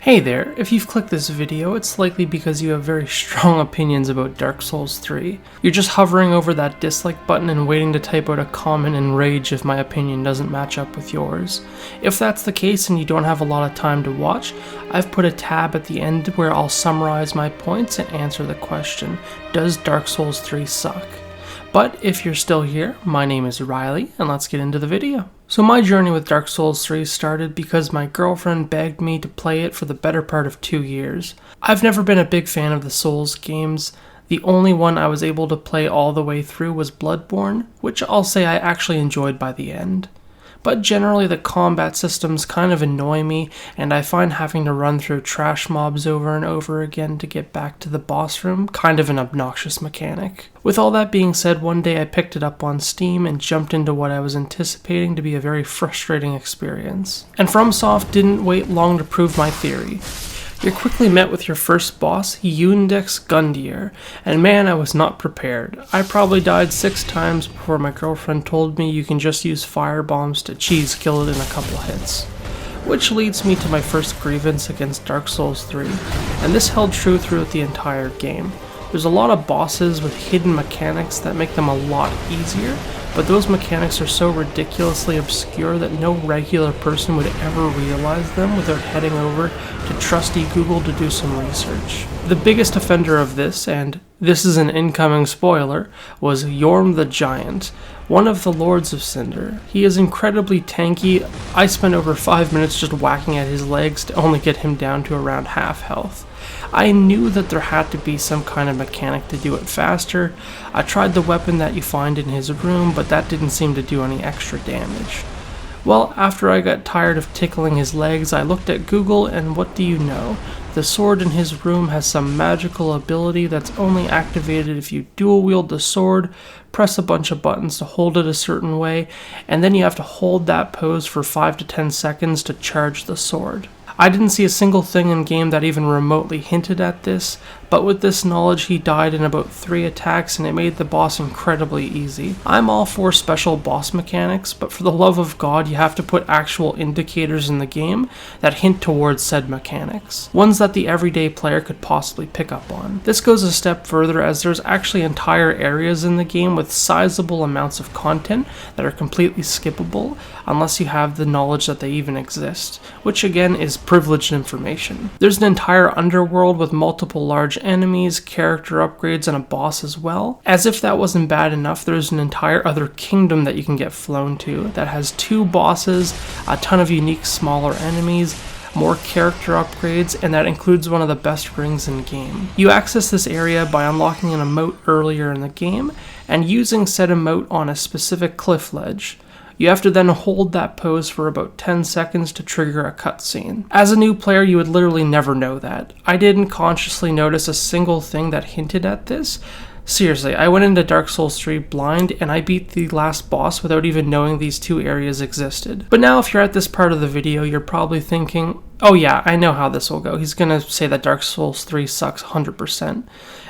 Hey there, if you've clicked this video, it's likely because you have very strong opinions about Dark Souls 3. You're just hovering over that dislike button and waiting to type out a comment in rage if my opinion doesn't match up with yours. If that's the case and you don't have a lot of time to watch, I've put a tab at the end where I'll summarize my points and answer the question, does Dark Souls 3 suck? But if you're still here, my name is Riley, and let's get into the video. So my journey with Dark Souls 3 started because my girlfriend begged me to play it for the better part of 2 years. I've never been a big fan of the Souls games. The only one I was able to play all the way through was Bloodborne, which I'll say I actually enjoyed by the end. But generally the combat systems kind of annoy me, and I find having to run through trash mobs over and over again to get back to the boss room kind of an obnoxious mechanic. With all that being said, one day I picked it up on Steam and jumped into what I was anticipating to be a very frustrating experience. And FromSoft didn't wait long to prove my theory. You're quickly met with your first boss, Yundex Gundyr, and man, I was not prepared. I probably died 6 times before my girlfriend told me you can just use fire bombs to cheese kill it in a couple hits. Which leads me to my first grievance against Dark Souls 3, and this held true throughout the entire game. There's a lot of bosses with hidden mechanics that make them a lot easier, but those mechanics are so ridiculously obscure that no regular person would ever realize them without heading over to trusty Google to do some research. The biggest offender of this, and this is an incoming spoiler, was Yorm the Giant, one of the Lords of Cinder. He is incredibly tanky. I spent over 5 minutes just whacking at his legs to only get him down to around half health. I knew that there had to be some kind of mechanic to do it faster. I tried the weapon that you find in his room, but that didn't seem to do any extra damage. Well, after I got tired of tickling his legs, I looked at Google, and what do you know? The sword in his room has some magical ability that's only activated if you dual wield the sword, press a bunch of buttons to hold it a certain way, and then you have to hold that pose for 5 to 10 seconds to charge the sword. I didn't see a single thing in game that even remotely hinted at this, but with this knowledge he died in about 3 attacks and it made the boss incredibly easy. I'm all for special boss mechanics, but for the love of God you have to put actual indicators in the game that hint towards said mechanics. Ones that the everyday player could possibly pick up on. This goes a step further as there's actually entire areas in the game with sizable amounts of content that are completely skippable unless you have the knowledge that they even exist, which again is privileged information. There's an entire underworld with multiple large enemies, character upgrades, and a boss as well. As if that wasn't bad enough, there's an entire other kingdom that you can get flown to that has 2 bosses, a ton of unique smaller enemies, more character upgrades, and that includes one of the best rings in game. You access this area by unlocking an emote earlier in the game and using said emote on a specific cliff ledge. You have to then hold that pose for about 10 seconds to trigger a cutscene. As a new player, you would literally never know that. I didn't consciously notice a single thing that hinted at this. Seriously, I went into Dark Souls 3 blind and I beat the last boss without even knowing these 2 areas existed. But now if you're at this part of the video, you're probably thinking, oh yeah, I know how this will go. He's gonna say that Dark Souls 3 sucks 100%.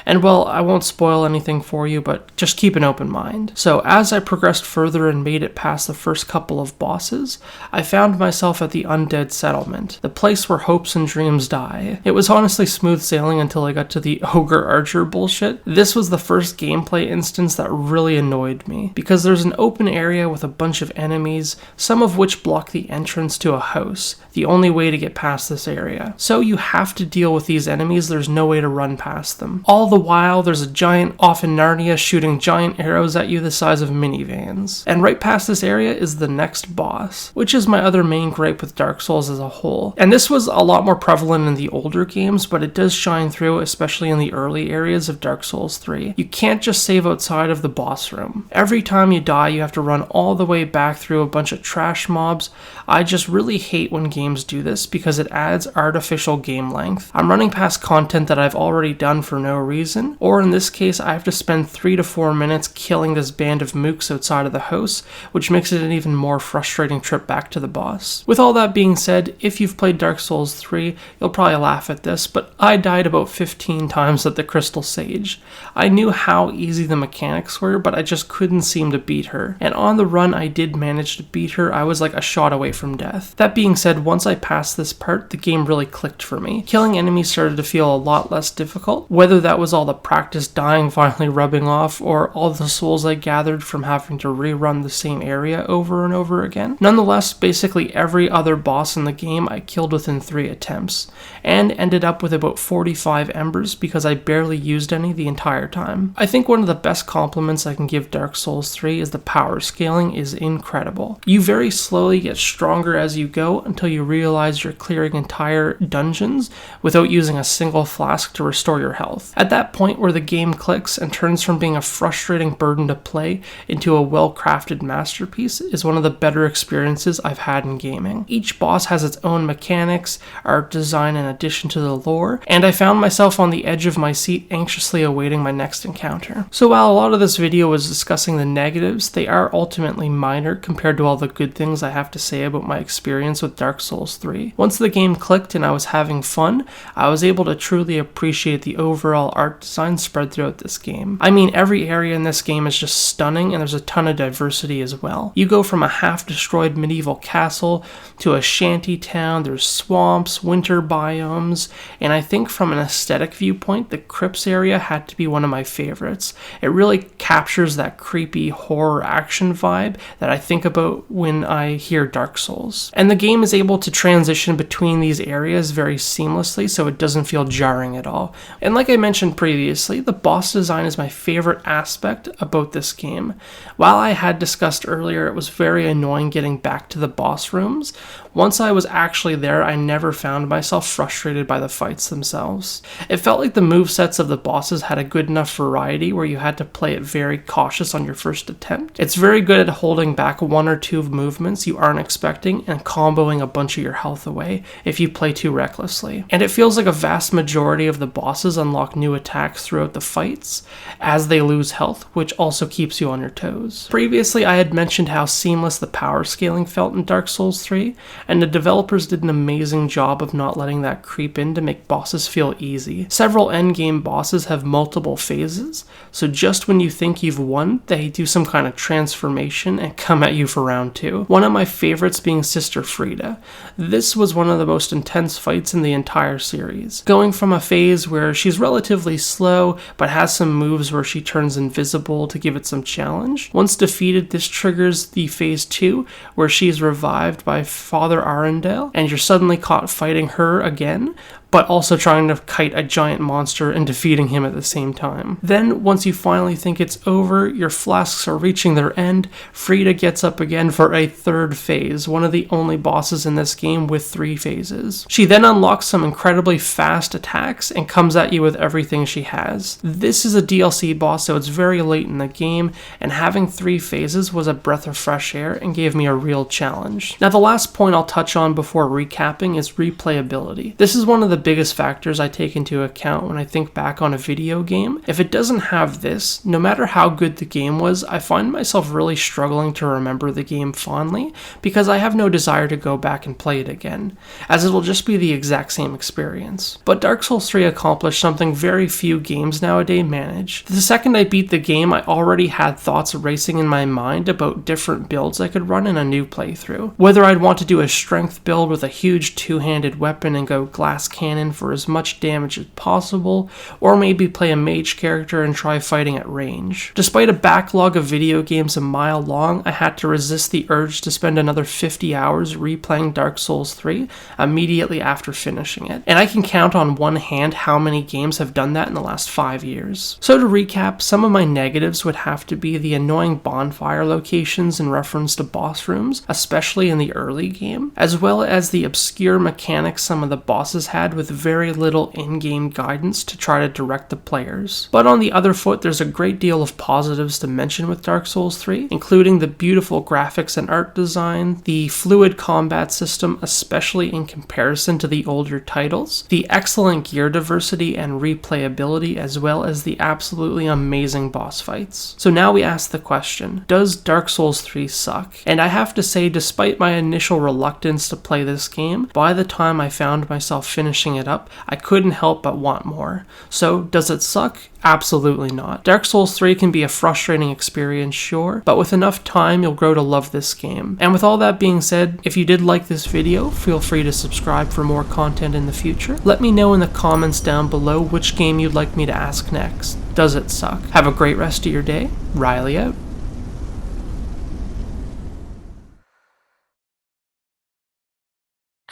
And well, I won't spoil anything for you, but just keep an open mind. So as I progressed further and made it past the first couple of bosses, I found myself at the Undead Settlement, the place where hopes and dreams die. It was honestly smooth sailing until I got to the Ogre Archer bullshit. This was the first gameplay instance that really annoyed me, because there's an open area with a bunch of enemies, some of which block the entrance to a house, the only way to get past this area. So you have to deal with these enemies, there's no way to run past them. All the while, there's a giant off in Narnia shooting giant arrows at you the size of minivans. And right past this area is the next boss, which is my other main gripe with Dark Souls as a whole. And this was a lot more prevalent in the older games, but it does shine through, especially in the early areas of Dark Souls 3. You can't just save outside of the boss room. Every time you die, you have to run all the way back through a bunch of trash mobs. I just really hate when games do this because it adds artificial game length. I'm running past content that I've already done for no reason, reason, or in this case I have to spend 3 to 4 minutes killing this band of mooks outside of the house, which makes it an even more frustrating trip back to the boss. With all that being said, if you've played Dark Souls 3, you'll probably laugh at this, but I died about 15 times at the Crystal Sage. I knew how easy the mechanics were, but I just couldn't seem to beat her, and on the run I did manage to beat her. I was like a shot away from death. That being said, once I passed this part, the game really clicked for me. Killing enemies started to feel a lot less difficult, whether that was all the practice dying finally rubbing off, or all the souls I gathered from having to rerun the same area over and over again. Nonetheless, basically every other boss in the game I killed within 3 attempts, and ended up with about 45 embers because I barely used any the entire time. I think one of the best compliments I can give Dark Souls 3 is the power scaling is incredible. You very slowly get stronger as you go until you realize you're clearing entire dungeons without using a single flask to restore your health. At that point where the game clicks and turns from being a frustrating burden to play into a well-crafted masterpiece is one of the better experiences I've had in gaming. Each boss has its own mechanics, art design in addition to the lore, and I found myself on the edge of my seat anxiously awaiting my next encounter. So while a lot of this video was discussing the negatives, they are ultimately minor compared to all the good things I have to say about my experience with Dark Souls 3. Once the game clicked and I was having fun, I was able to truly appreciate the overall art design spread throughout this game. I mean, every area in this game is just stunning, and there's a ton of diversity as well. You go from a half-destroyed medieval castle to a shanty town, there's swamps, winter biomes, and I think from an aesthetic viewpoint, the crypts area had to be one of my favorites. It really captures that creepy horror action vibe that I think about when I hear Dark Souls. And the game is able to transition between these areas very seamlessly, so it doesn't feel jarring at all. And like I mentioned previously, the boss design is my favorite aspect about this game. While I had discussed earlier it was very annoying getting back to the boss rooms, once I was actually there, I never found myself frustrated by the fights themselves. It felt like the movesets of the bosses had a good enough variety where you had to play it very cautious on your first attempt. It's very good at holding back 1 or 2 movements you aren't expecting and comboing a bunch of your health away if you play too recklessly. And it feels like a vast majority of the bosses unlock new attacks throughout the fights as they lose health, which also keeps you on your toes. Previously, I had mentioned how seamless the power scaling felt in Dark Souls 3, and the developers did an amazing job of not letting that creep in to make bosses feel easy. Several endgame bosses have multiple phases, so just when you think you've won, they do some kind of transformation and come at you for round 2. One of my favorites being Sister Frieda. This was one of the most intense fights in the entire series. Going from a phase where she's relatively slow, but has some moves where she turns invisible to give it some challenge. Once defeated, this triggers the phase 2, where she's revived by Father Arundel, and you're suddenly caught fighting her again, but also trying to kite a giant monster and defeating him at the same time. Then, once you finally think it's over, your flasks are reaching their end, Frieda gets up again for a 3rd phase, one of the only bosses in this game with 3 phases. She then unlocks some incredibly fast attacks and comes at you with everything she has. This is a DLC boss, so it's very late in the game, and having 3 phases was a breath of fresh air and gave me a real challenge. Now, the last point I'll touch on before recapping is replayability. This is one of the biggest factors I take into account when I think back on a video game. If it doesn't have this, no matter how good the game was, I find myself really struggling to remember the game fondly because I have no desire to go back and play it again, as it will just be the exact same experience. But Dark Souls 3 accomplished something very few games nowadays manage. The second I beat the game, I already had thoughts racing in my mind about different builds I could run in a new playthrough. Whether I'd want to do a strength build with a huge 2-handed weapon and go glass cannon for as much damage as possible, or maybe play a mage character and try fighting at range. Despite a backlog of video games a mile long, I had to resist the urge to spend another 50 hours replaying Dark Souls 3 immediately after finishing it, and I can count on one hand how many games have done that in the last 5 years. So to recap, some of my negatives would have to be the annoying bonfire locations in reference to boss rooms, especially in the early game, game, as well as the obscure mechanics some of the bosses had with very little in-game guidance to try to direct the players. But on the other foot, there's a great deal of positives to mention with Dark Souls 3, including the beautiful graphics and art design, the fluid combat system, especially in comparison to the older titles, the excellent gear diversity and replayability, as well as the absolutely amazing boss fights. So now we ask the question, does Dark Souls 3 suck? And I have to say, despite my initial reluctance to play this game, by the time I found myself finishing it up, I couldn't help but want more. So, does it suck? Absolutely not. Dark Souls 3 can be a frustrating experience, sure, but with enough time you'll grow to love this game. And with all that being said, if you did like this video, feel free to subscribe for more content in the future. Let me know in the comments down below which game you'd like me to ask next. Does it suck? Have a great rest of your day. Riley out.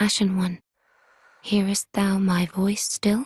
Ashen One, hearest thou my voice still?